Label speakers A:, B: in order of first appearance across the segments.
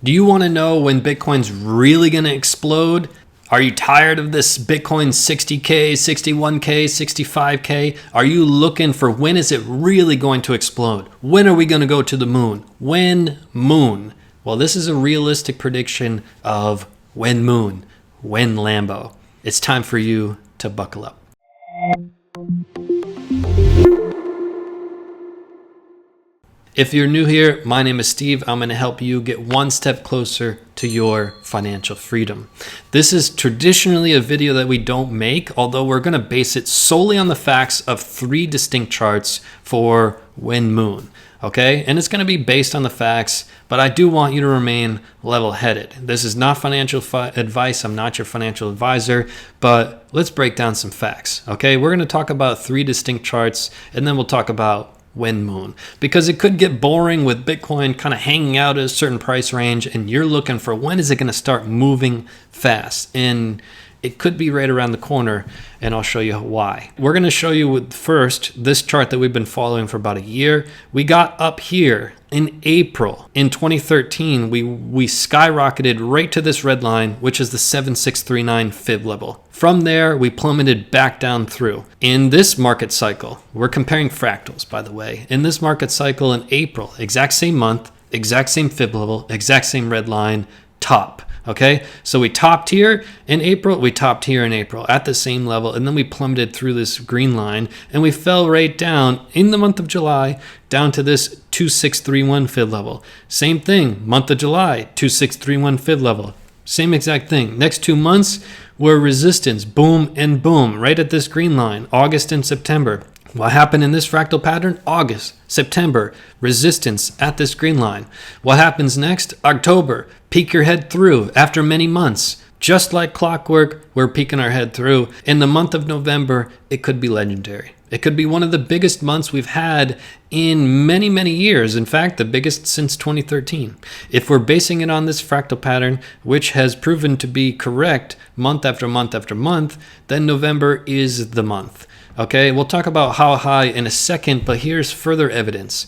A: Do you want to know when Bitcoin's really going to explode? Are you tired of this Bitcoin 60K, 61K, 65K? Are you looking for when is it really going to explode? When are we going to go to the moon? When moon? Well, this is a realistic prediction of when moon, when Lambo. It's time for you to buckle up. If you're new here, my name is Steve. I'm going to help you get one step closer to your financial freedom. This is traditionally a video that we don't make, although we're going to base it solely on the facts of 3 distinct charts for when moon. Okay, and it's going to be based on the facts, but I do want you to remain level-headed. This is not financial advice. I'm not your financial advisor, but let's break down some facts. Okay, we're going to talk about 3 distinct charts, and then we'll talk about when moon, because it could get boring with Bitcoin kind of hanging out at a certain price range, and you're looking for when is it going to start moving fast, and it could be right around the corner, and I'll show you why. We're going to show you with first this chart that we've been following for about a year. We got up here in April in 2013. We skyrocketed right to this red line, which is the 7639 fib level. From there, we plummeted back down through. In this market cycle, we're comparing fractals, by the way. In this market cycle in April, exact same month, exact same fib level, exact same red line, top. Okay, so we topped here in April, we topped here in April at the same level, and then we plummeted through this green line, and we fell right down in the month of July down to this 2631 fib level. Same thing, month of July, 2631 fib level. Same exact thing. Next 2 months were resistance, boom and boom, right at this green line, August and September. What happened in this fractal pattern? August, September, resistance at this green line. What happens next? October, peek your head through after many months. Just like clockwork, we're peeking our head through. In the month of November, it could be legendary. It could be one of the biggest months we've had in many, many years. In fact, the biggest since 2013. If we're basing it on this fractal pattern, which has proven to be correct month after month after month, then November is the month. Okay, we'll talk about how high in a second, but here's further evidence.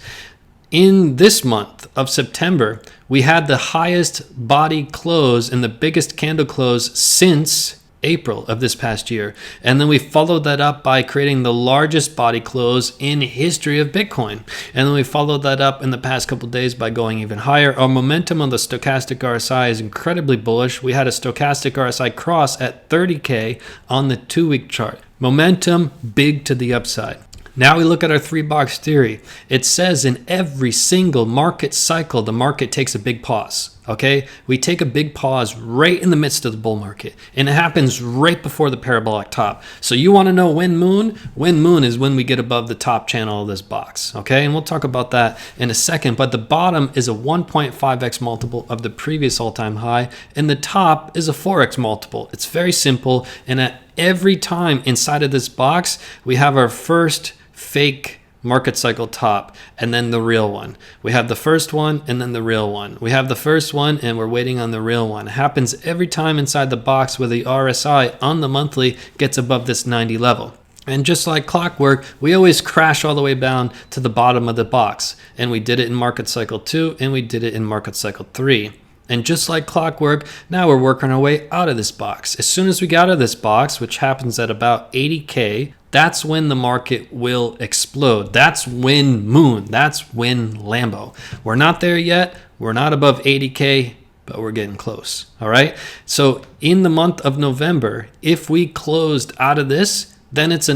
A: In this month of September, we had the highest body close and the biggest candle close since April of this past year. And then we followed that up by creating the largest body close in history of Bitcoin. And then we followed that up in the past couple of days by going even higher. Our momentum on the stochastic RSI is incredibly bullish. We had a stochastic RSI cross at 30K on the 2-week chart. Momentum big to the upside. Now we look at our 3-box theory. It says in every single market cycle, the market takes a big pause. Okay, we take a big pause right in the midst of the bull market, and it happens right before the parabolic top. So you want to know when moon? When moon is when we get above the top channel of this box. Okay, and we'll talk about that in a second. But the bottom is a 1.5x multiple of the previous all-time high, and the top is a 4x multiple. It's very simple, and at every time inside of this box, we have our first fake market cycle top and then the real one. We have the first one and then the real one. We have the first one and we're waiting on the real one. It happens every time inside the box where the RSI on the monthly gets above this 90 level. And just like clockwork, we always crash all the way down to the bottom of the box. And we did it in market cycle 2 and we did it in market cycle 3. And just like clockwork, now we're working our way out of this box. As soon as we get out of this box, which happens at about 80K, that's when the market will explode. That's when moon. That's when Lambo. We're not there yet. We're not above 80K, but we're getting close. All right. So in the month of November, if we closed out of this, then it's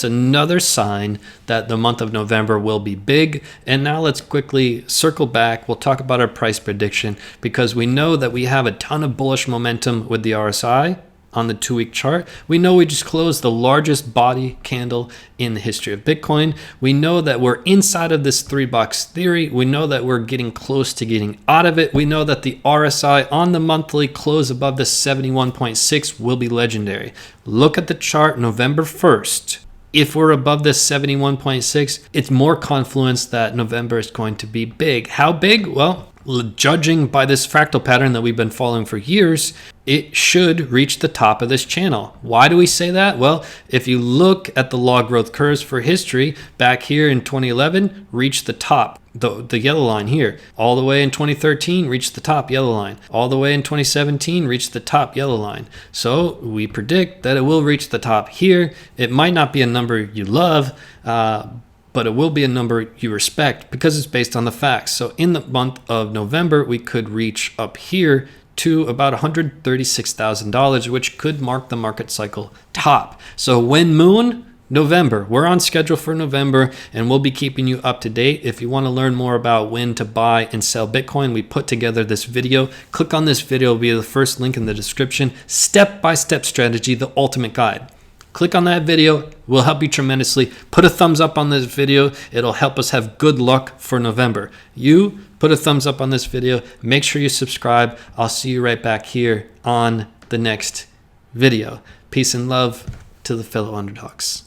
A: another sign that the month of November will be big. And now let's quickly circle back. We'll talk about our price prediction because we know that we have a ton of bullish momentum with the RSI on the 2-week chart. We know we just closed the largest body candle in the history of Bitcoin. We know that we're inside of this 3-box theory. We know that we're getting close to getting out of it. We know that the RSI on the monthly close above the 71.6 will be legendary. Look at the chart November 1st. If we're above this 71.6, it's more confluence that November is going to be big. How big? Well, judging by this fractal pattern that we've been following for years, it should reach the top of this channel. Why do we say that? Well, if you look at the log growth curves for history, back here in 2011, reached the top, the yellow line here. All the way in 2013, reached the top, yellow line. All the way in 2017, reached the top, yellow line. So we predict that it will reach the top here. It might not be a number you love, but it will be a number you respect because it's based on the facts. So in the month of November, we could reach up here to about $136,000, which could mark the market cycle top. So when moon, November, we're on schedule for November, and we'll be keeping you up to date. If you want to learn more about when to buy and sell Bitcoin, we put together this video. Click on this video, it'll be the first link in the description. Step-by-step strategy, the ultimate guide. Click on that video, will help you tremendously. Put a thumbs up on this video. It'll help us have good luck for November. You put a thumbs up on this video. Make sure you subscribe. I'll see you right back here on the next video. Peace and love to the fellow underdogs.